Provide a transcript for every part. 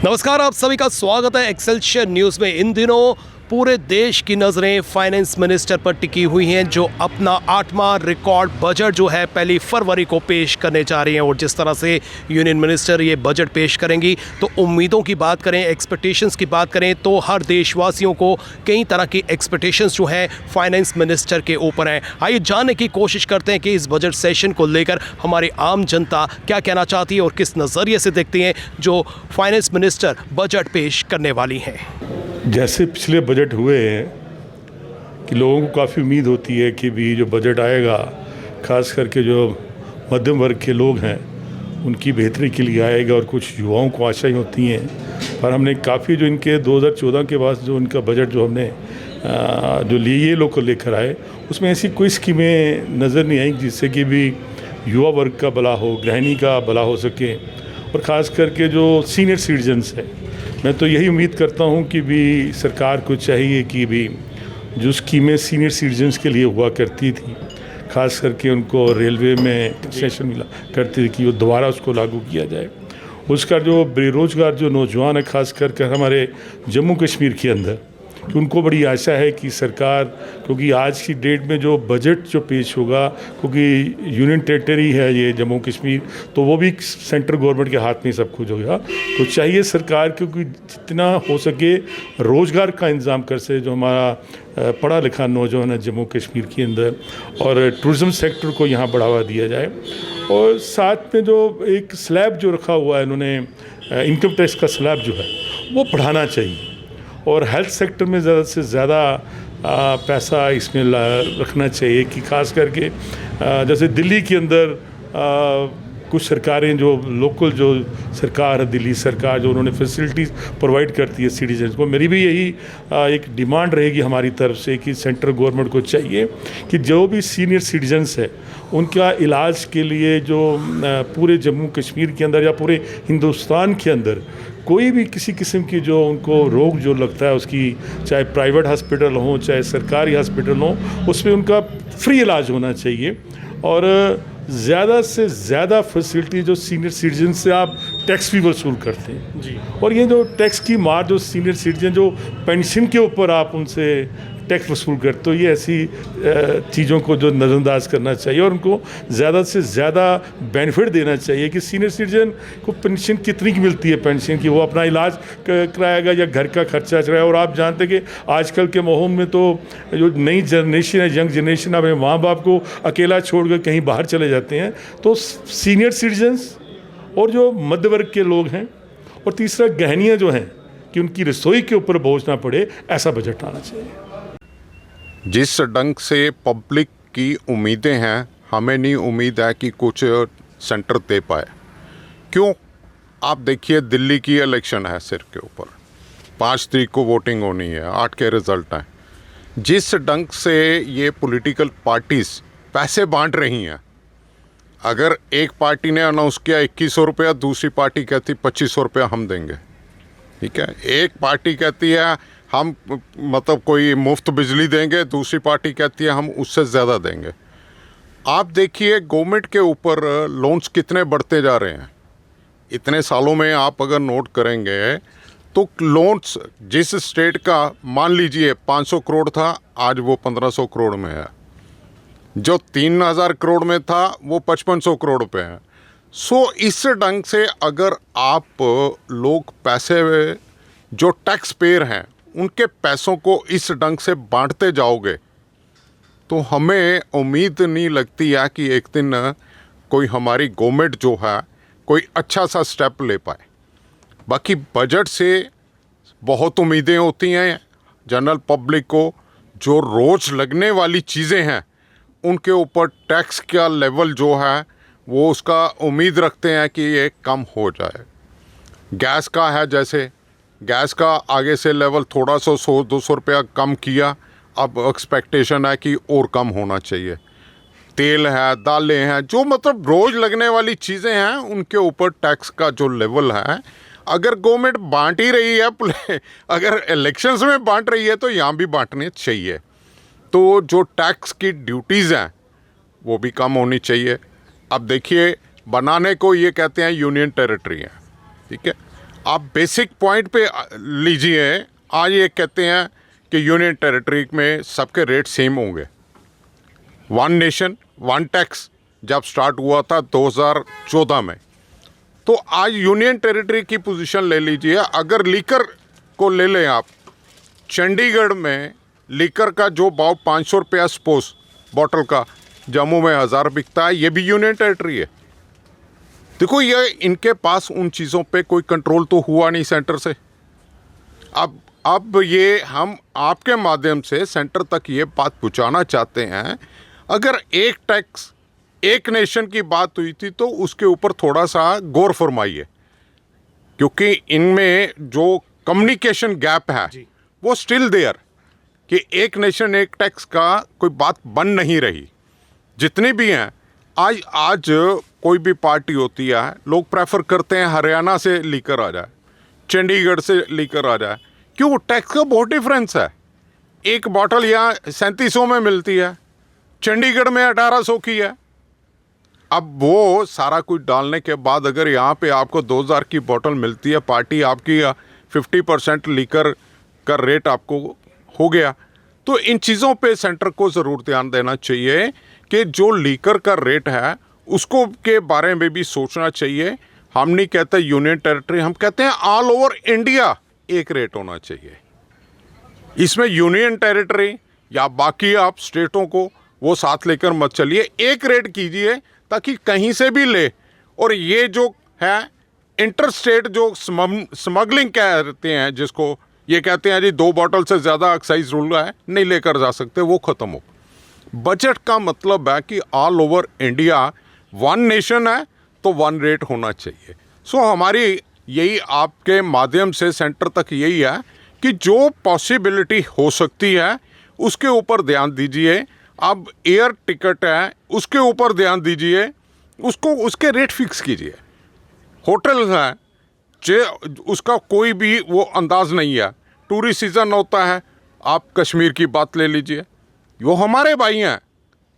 नमस्कार, आप सभी का स्वागत है एक्सेलशियर न्यूज़ में। इन दिनों पूरे देश की नज़रें फाइनेंस मिनिस्टर पर टिकी हुई हैं, जो अपना 8वां रिकॉर्ड बजट जो है 1 फरवरी को पेश करने जा रही हैं। और जिस तरह से यूनियन मिनिस्टर ये बजट पेश करेंगी, तो उम्मीदों की बात करें, एक्सपेक्टेशंस की बात करें, तो हर देशवासियों को कई तरह की एक्सपेक्टेशंस जो हैं फाइनेंस मिनिस्टर के ऊपर हैं। आइए जानने की कोशिश करते हैं कि इस बजट सेशन को लेकर हमारी आम जनता क्या कहना चाहती है और किस नज़रिए से देखती हैं जो फाइनेंस मिनिस्टर बजट पेश करने वाली हैं। जैसे पिछले बजट हुए हैं कि लोगों को काफ़ी उम्मीद होती है कि भी जो बजट आएगा, ख़ास करके जो मध्यम वर्ग के लोग हैं उनकी बेहतरी के लिए आएगा, और कुछ युवाओं को आशाएं होती हैं। पर हमने काफ़ी जो इनके 2014 के बाद जो इनका बजट जो हमने जो ये लोग को लेकर आए, उसमें ऐसी कोई स्कीमें नज़र नहीं आई जिससे कि भी युवा वर्ग का भला हो, गृहिणी का भला हो सके, और ख़ास करके जो सीनियर सिटीजन्स हैं। मैं तो यही उम्मीद करता हूं कि भी सरकार को चाहिए कि भी जो स्कीमें सीनियर सिटीजन्स के लिए हुआ करती थी, ख़ास करके उनको रेलवे में कंसेशन मिला करती थी, कि वो दोबारा उसको लागू किया जाए। उसका जो बेरोज़गार जो नौजवान है, ख़ास करके हमारे जम्मू कश्मीर के अंदर, कि उनको बड़ी आशा है कि सरकार, क्योंकि आज की डेट में जो बजट जो पेश होगा, क्योंकि यूनियन टेरिटरी है ये जम्मू कश्मीर, तो वो भी सेंट्रल गवर्नमेंट के हाथ में सब कुछ होगा। तो चाहिए सरकार क्योंकि जितना हो सके रोज़गार का इंतज़ाम कर सके जो हमारा पढ़ा लिखा नौजवान है जम्मू कश्मीर के अंदर, और टूरिज़म सेक्टर को यहाँ बढ़ावा दिया जाए। और साथ में जो एक स्लैब जो रखा हुआ है इन्होंने, इनकम टैक्स का स्लैब जो है वो बढ़ाना चाहिए, और हेल्थ सेक्टर में ज़्यादा से ज़्यादा पैसा इसमें रखना चाहिए, कि खास करके जैसे दिल्ली के अंदर कुछ सरकारें जो लोकल जो सरकार है, दिल्ली सरकार, जो उन्होंने फैसिलिटीज़ प्रोवाइड करती है सिटीजन्स को। मेरी भी यही एक डिमांड रहेगी हमारी तरफ से कि सेंट्रल गवर्नमेंट को चाहिए कि जो भी सीनियर सिटीजन्स है उनका इलाज के लिए जो पूरे जम्मू कश्मीर के अंदर या पूरे हिंदुस्तान के अंदर कोई भी किसी किस्म की जो उनको रोग जो लगता है, उसकी चाहे प्राइवेट हॉस्पिटल हो चाहे सरकारी हॉस्पिटल हो, उसमें उनका फ्री इलाज होना चाहिए। और ज़्यादा से ज़्यादा फैसिलिटी जो सीनियर सिटीजन से आप टैक्स भी वसूल करते हैं जी, और ये जो टैक्स की मार जो सीनियर सिटीजन जो पेंशन के ऊपर आप उनसे टैक्स वसूल करते, तो ये ऐसी चीज़ों को जो नज़रअंदाज करना चाहिए, और उनको ज़्यादा से ज़्यादा बेनिफिट देना चाहिए कि सीनियर सिटीजन को पेंशन कितनी की मिलती है, पेंशन की वो अपना इलाज कराएगा या घर का खर्चा चलाएगा। और आप जानते हैं कि आजकल के माहौल में तो जो नई जनरेशन है, यंग जनरेशन, अपने माँ बाप को अकेला छोड़कर कहीं बाहर चले जाते हैं। तो सीनियर सिटीजन्स और जो मध्य वर्ग के लोग हैं, और तीसरा गृहिणियाँ जो हैं, कि उनकी रसोई के ऊपर बोझ ना पड़े, ऐसा बजट आना चाहिए। जिस ढंग से पब्लिक की उम्मीदें हैं, हमें नहीं उम्मीद है कि कुछ सेंटर दे पाए। क्यों? आप देखिए, दिल्ली की इलेक्शन है सिर के ऊपर, 5 तारीख को वोटिंग होनी है, 8 के रिज़ल्ट हैं। जिस ढंग से ये पॉलिटिकल पार्टीज़ पैसे बांट रही हैं, अगर एक पार्टी ने अनाउंस किया 2100 रुपया, दूसरी पार्टी कहती 2500 रुपया हम देंगे, ठीक है। एक पार्टी कहती है हम मतलब कोई मुफ्त बिजली देंगे, दूसरी पार्टी कहती है हम उससे ज़्यादा देंगे। आप देखिए गवर्नमेंट के ऊपर लोन्स कितने बढ़ते जा रहे हैं। इतने सालों में आप अगर नोट करेंगे तो लोन्स जिस स्टेट का मान लीजिए 500 करोड़ था, आज वो 1500 करोड़ में है। जो 3000 करोड़ में था वो 5500 करोड़ पे है। सो इस ढंग से अगर आप लोग पैसे जो टैक्स पेयर हैं उनके पैसों को इस ढंग से बांटते जाओगे, तो हमें उम्मीद नहीं लगती है कि एक दिन कोई हमारी गवर्नमेंट जो है कोई अच्छा सा स्टेप ले पाए। बाकी बजट से बहुत उम्मीदें होती हैं जनरल पब्लिक को। जो रोज़ लगने वाली चीज़ें हैं उनके ऊपर टैक्स का लेवल जो है वो उसका उम्मीद रखते हैं कि ये कम हो जाए। गैस का है, जैसे गैस का आगे से लेवल थोड़ा सा 100-200 रुपया कम किया, अब एक्सपेक्टेशन है कि और कम होना चाहिए। तेल है, दालें हैं, जो मतलब रोज़ लगने वाली चीज़ें हैं उनके ऊपर टैक्स का जो लेवल है, अगर गवर्नमेंट बांट ही रही है, अगर इलेक्शंस में बांट रही है तो यहाँ भी बांटने चाहिए। तो जो टैक्स की ड्यूटीज़ हैं वो भी कम होनी चाहिए। अब देखिए, बनाने को ये कहते हैं यूनियन टेरिटरी है, ठीक है। आप बेसिक पॉइंट पे लीजिए। आज ये कहते हैं कि यूनियन टेरिटरी में सबके रेट सेम होंगे। वन नेशन वन टैक्स जब स्टार्ट हुआ था 2014 में, तो आज यूनियन टेरिटरी की पोजीशन ले लीजिए। अगर लीकर को ले लें आप, चंडीगढ़ में लीकर का जो भाव 500 रुपया सपोज बॉटल का, जम्मू में 1000 बिकता है, ये भी यूनियन टेरिटरी है। देखो, ये इनके पास उन चीज़ों पे कोई कंट्रोल तो हुआ नहीं सेंटर से। अब ये हम आपके माध्यम से सेंटर तक ये बात पहुंचाना चाहते हैं, अगर एक टैक्स एक नेशन की बात हुई थी तो उसके ऊपर थोड़ा सा गौर फरमाइए, क्योंकि इनमें जो कम्युनिकेशन गैप है वो स्टिल देयर, कि एक नेशन एक टैक्स का कोई बात बन नहीं रही। जितनी भी हैं, आज कोई भी पार्टी होती है, लोग प्रेफर करते हैं हरियाणा से लीकर आ जाए, चंडीगढ़ से लीकर आ जाए। क्यों? टैक्स का बहुत डिफरेंस है। एक बॉटल यहाँ 3700 में मिलती है, चंडीगढ़ में 1800 की है। अब वो सारा कुछ डालने के बाद अगर यहाँ पे आपको 2000 की बोतल मिलती है, पार्टी आपकी 50% लीकर का रेट आपको हो गया, तो इन चीज़ों पे सेंटर को ज़रूर ध्यान देना चाहिए कि जो लीकर का रेट है उसको के बारे में भी सोचना चाहिए। हम नहीं कहते यूनियन टेरिटरी, हम कहते हैं ऑल ओवर इंडिया एक रेट होना चाहिए। इसमें यूनियन टेरिटरी या बाकी आप स्टेटों को वो साथ लेकर मत चलिए, एक रेट कीजिए ताकि कहीं से भी ले। और ये जो है इंटर स्टेट जो स्मगलिंग कहते हैं, जिसको ये कहते हैं जी 2 बॉटल से ज़्यादा एक्साइज रूल है, नहीं लेकर जा सकते, वो ख़त्म हो। बजट का मतलब है कि all over India one nation है तो वन रेट होना चाहिए। सो हमारी यही आपके माध्यम से सेंटर तक यही है कि जो पॉसिबिलिटी हो सकती है उसके ऊपर ध्यान दीजिए। अब एयर टिकट है उसके ऊपर ध्यान दीजिए, उसको उसके रेट फिक्स कीजिए। होटल है उसका कोई भी वो अंदाज नहीं है। टूरिस्ट सीज़न होता है, आप कश्मीर की बात ले लीजिए, वो हमारे भाई हैं,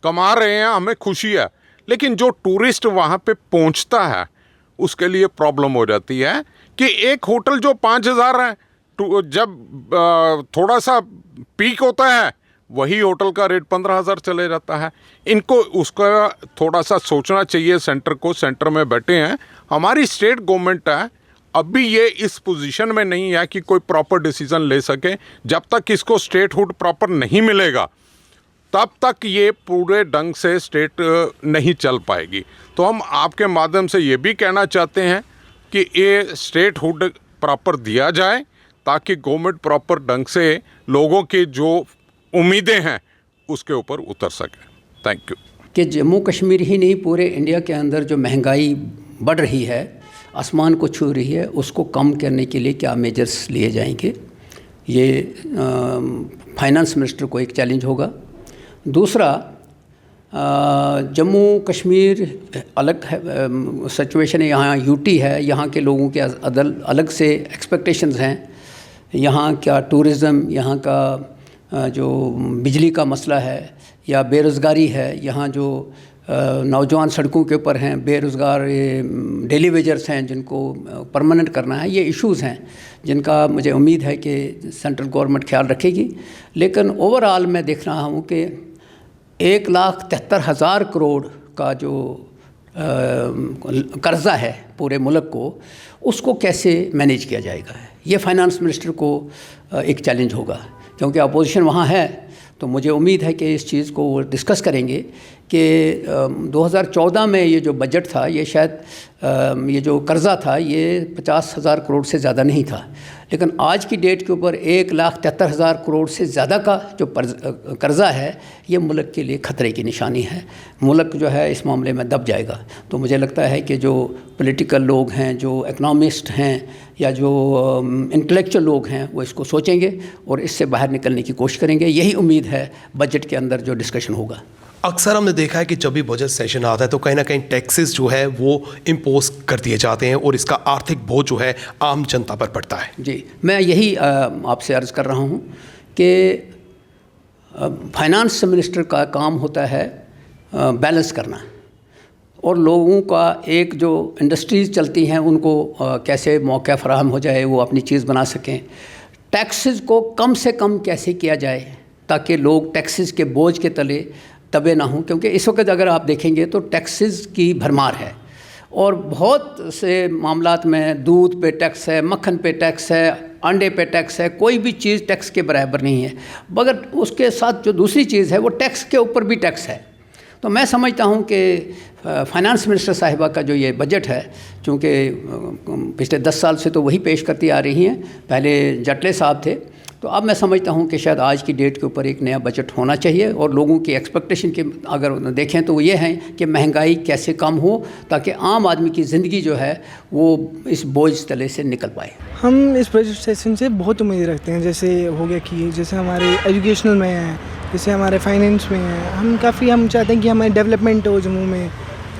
कमा रहे हैं, हमें खुशी है, लेकिन जो टूरिस्ट वहाँ पे पहुँचता है उसके लिए प्रॉब्लम हो जाती है कि एक होटल जो 5000 है, जब थोड़ा सा पीक होता है वही होटल का रेट 15000 चले जाता है। इनको उसका थोड़ा सा सोचना चाहिए सेंटर को। सेंटर में बैठे हैं, हमारी स्टेट गवर्नमेंट है, अभी ये इस पोजीशन में नहीं है कि कोई प्रॉपर डिसीजन ले सके। जब तक इसको स्टेटहुड प्रॉपर नहीं मिलेगा तब तक ये पूरे ढंग से स्टेट नहीं चल पाएगी। तो हम आपके माध्यम से ये भी कहना चाहते हैं कि ये स्टेटहुड प्रॉपर दिया जाए ताकि गवर्नमेंट प्रॉपर ढंग से लोगों की जो उम्मीदें हैं उसके ऊपर उतर सके। Thank you. कि जम्मू कश्मीर ही नहीं, पूरे इंडिया के अंदर जो महंगाई बढ़ रही है, आसमान को छू रही है, उसको कम करने के लिए क्या मेजर्स लिए जाएंगे, ये फाइनेंस मिनिस्टर को एक चैलेंज होगा। दूसरा, जम्मू कश्मीर अलग है, सिचुएशन है, यहाँ यूटी है, यहाँ के लोगों के अलग से एक्सपेक्टेशंस हैं। यहाँ क्या टूरिज़्म, यहाँ का जो बिजली का मसला है या बेरोज़गारी है, यहाँ जो नौजवान सड़कों के ऊपर हैं, बेरोज़गार डेली वेजर्स हैं जिनको परमानेंट करना है, ये इश्यूज़ हैं जिनका मुझे उम्मीद है कि सेंट्रल गवर्नमेंट ख्याल रखेगी। लेकिन ओवरऑल मैं देख रहा हूँ कि 1,73,000 करोड़ का जो कर्ज़ा है पूरे मुल्क को, उसको कैसे मैनेज किया जाएगा, ये फाइनेंस मिनिस्टर को एक चैलेंज होगा। क्योंकि अपोजिशन वहाँ है, तो मुझे उम्मीद है कि इस चीज़ को वो डिस्कस करेंगे कि 2014 में ये जो बजट था, ये शायद ये जो कर्ज़ा था ये 50,000 करोड़ से ज़्यादा नहीं था, लेकिन आज की डेट के ऊपर 1,73,000 करोड़ से ज़्यादा का जो कर्ज़ा है, ये मुल्क के लिए ख़तरे की निशानी है। मुल्क जो है इस मामले में दब जाएगा। तो मुझे लगता है कि जो पॉलिटिकल लोग हैं, जो इकनॉमिस्ट हैं या जो इंटेलेक्चुअल लोग हैं, वो इसको सोचेंगे और इससे बाहर निकलने की कोशिश करेंगे। यही उम्मीद है बजट के अंदर जो डिस्कशन होगा। अक्सर हमने देखा है कि जब भी बजट सेशन आता है तो कहीं ना कहीं टैक्सेस जो है वो इम्पोज कर दिए जाते हैं और इसका आर्थिक बोझ जो है आम जनता पर पड़ता है। जी, मैं यही आपसे अर्ज़ कर रहा हूँ कि फाइनेंस मिनिस्टर का काम होता है बैलेंस करना। और लोगों का एक जो इंडस्ट्रीज़ चलती हैं उनको कैसे मौका फराहम हो जाए, वो अपनी चीज़ बना सकें। टैक्सेस को कम से कम कैसे किया जाए ताकि लोग टैक्सेस के बोझ के तले दबे ना हों, क्योंकि इस वक्त अगर आप देखेंगे तो टैक्सेस की भरमार है और बहुत से मामलात में दूध पे टैक्स है, मक्खन पे टैक्स है, अंडे पे टैक्स है, कोई भी चीज़ टैक्स के बराबर नहीं है। मगर उसके साथ जो दूसरी चीज़ है वो टैक्स के ऊपर भी टैक्स है। तो मैं समझता हूँ कि फाइनेंस मिनिस्टर साहिबा का जो ये बजट है, चूँकि पिछले 10 साल से तो वही पेश करती आ रही हैं, पहले जटले साहब थे, तो अब मैं समझता हूँ कि शायद आज की डेट के ऊपर एक नया बजट होना चाहिए और लोगों की एक्सपेक्टेशन के अगर देखें तो वो ये है कि महंगाई कैसे कम हो ताकि आम आदमी की ज़िंदगी जो है वो इस बोझ तले से निकल पाए। हम इस बजट सेशन से बहुत उम्मीद रखते हैं, जैसे हो गया कि जैसे हमारे एजुकेशनल में है, जैसे हमारे फाइनेंस में है, हम चाहते हैं कि हमारी डेवलपमेंट हो जम्मू में।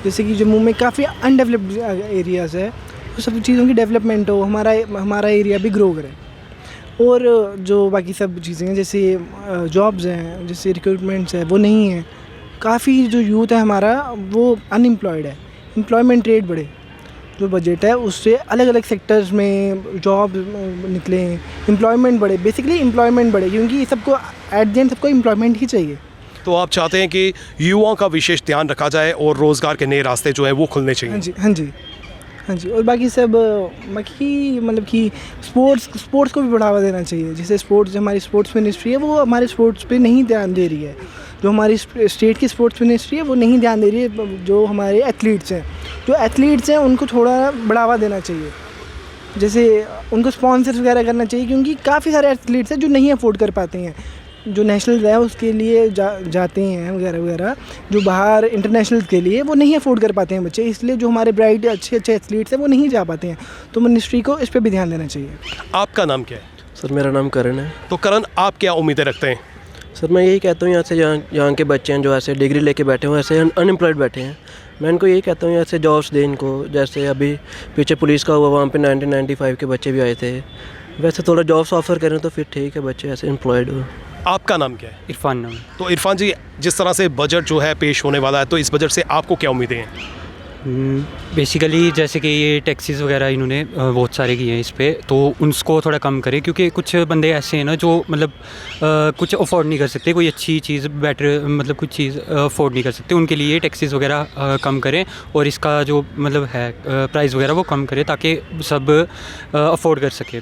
जैसे कि जम्मू में काफ़ी अनडेवलप्ड एरियाज़ है, तो सब चीज़ों की डेवलपमेंट हो, हमारा एरिया भी ग्रो करे। और जो बाकी सब चीज़ें हैं जैसे जॉब्स हैं, जैसे रिक्रूटमेंट्स है वो नहीं है, काफ़ी जो यूथ है हमारा वो अनएम्प्लॉयड है, एम्प्लॉयमेंट रेट बढ़े। जो बजट है उससे अलग अलग सेक्टर्स में जॉब निकले, एम्प्लॉयमेंट बढ़े, बेसिकली एम्प्लॉयमेंट बढ़े, क्योंकि सबको एट द एंड सबको एम्प्लॉयमेंट ही चाहिए। तो आप चाहते हैं कि युवाओं का विशेष ध्यान रखा जाए और रोज़गार के नए रास्ते जो हैं वो खुलने चाहिए। हाँ जी। और बाकी मतलब कि स्पोर्ट्स को भी बढ़ावा देना चाहिए। जैसे हमारी स्पोर्ट्स मिनिस्ट्री है वो हमारे स्पोर्ट्स पे नहीं ध्यान दे रही है, जो हमारी स्टेट की स्पोर्ट्स मिनिस्ट्री है वो नहीं ध्यान दे रही है। जो हमारे एथलीट्स हैं उनको थोड़ा बढ़ावा देना चाहिए, जैसे उनको स्पॉन्सर्स वगैरह करना चाहिए, क्योंकि काफ़ी सारे एथलीट्स हैं जो नहीं अफोर्ड कर पाते हैं, जो नेशनल है उसके लिए जाते हैं वगैरह, जो बाहर इंटरनेशनल के लिए वो नहीं अफोर्ड कर पाते हैं बच्चे, इसलिए जो हमारे ब्राइट अच्छे एथलीट्स हैं वो नहीं जा पाते हैं। तो मिनिस्ट्री को इस पर भी ध्यान देना चाहिए। आपका नाम क्या है? सर मेरा नाम करण है। तो करण, आप क्या उम्मीदें रखते हैं? सर मैं यही कहता हूँ, यहाँ के बच्चे हैं जो ऐसे डिग्री लेके बैठे हुए, ऐसे अनएम्प्लॉयड बैठे हैं, मैं इनको यही कहता हूँ ऐसे जॉब्स दें इनको। जैसे अभी पीछे पुलिस का हुआ, वहाँ पे 1995 के बच्चे भी आए थे, वैसे थोड़ा जॉब्स ऑफर करें तो फिर ठीक है, बच्चे ऐसे एम्प्लॉयड हो। आपका नाम क्या है? इरफान नाम। तो इरफान जी, जिस तरह से बजट जो है पेश होने वाला है, तो इस बजट से आपको क्या उम्मीदें हैं? बेसिकली जैसे कि ये टैक्सेस वगैरह इन्होंने बहुत सारे किए हैं इस पे, तो उनको थोड़ा कम करें, क्योंकि कुछ बंदे ऐसे हैं ना जो मतलब कुछ अफोर्ड नहीं कर सकते, कोई अच्छी चीज़ बेटर मतलब कुछ चीज़ अफोर्ड नहीं कर सकते, उनके लिए टैक्सेस वगैरह कम करें और इसका जो मतलब है प्राइस वगैरह वो कम करें ताकि सब अफोर्ड कर सके।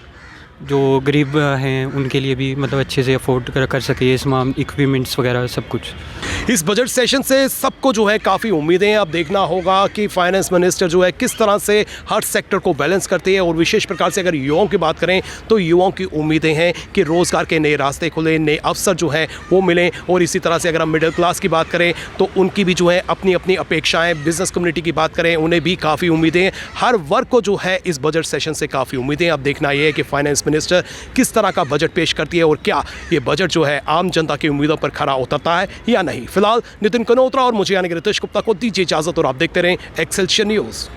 जो गरीब हैं उनके लिए भी मतलब अच्छे से अफोर्ड कर सके ये तमाम इक्विपमेंट्स वगैरह सब कुछ। इस बजट सेशन से सबको जो है काफ़ी उम्मीदें। अब देखना होगा कि फाइनेंस मिनिस्टर जो है किस तरह से हर सेक्टर को बैलेंस करते हैं। और विशेष प्रकार से अगर युवाओं की बात करें तो युवाओं की उम्मीदें हैं कि रोज़गार के नए रास्ते खुले, नए अवसर जो है वो मिलें। और इसी तरह से अगर हम मिडिल क्लास की बात करें तो उनकी भी जो है अपनी अपनी अपेक्षाएँ, बिजनेस कम्युनिटी की बात करें उन्हें भी काफ़ी उम्मीदें हैं। हर वर्ग को जो है इस बजट सेशन से काफ़ी उम्मीदें। अब देखना यह है कि फाइनेंस मिनिस्टर किस तरह का बजट पेश करती है और क्या ये बजट जो है आम जनता की उम्मीदों पर खरा उतरता है या नहीं। फिलहाल नितिन कनोत्रा और मुझे यानी कि रितेश गुप्ता को दीजिए इजाजत और आप देखते रहें एक्सेलशियर न्यूज़।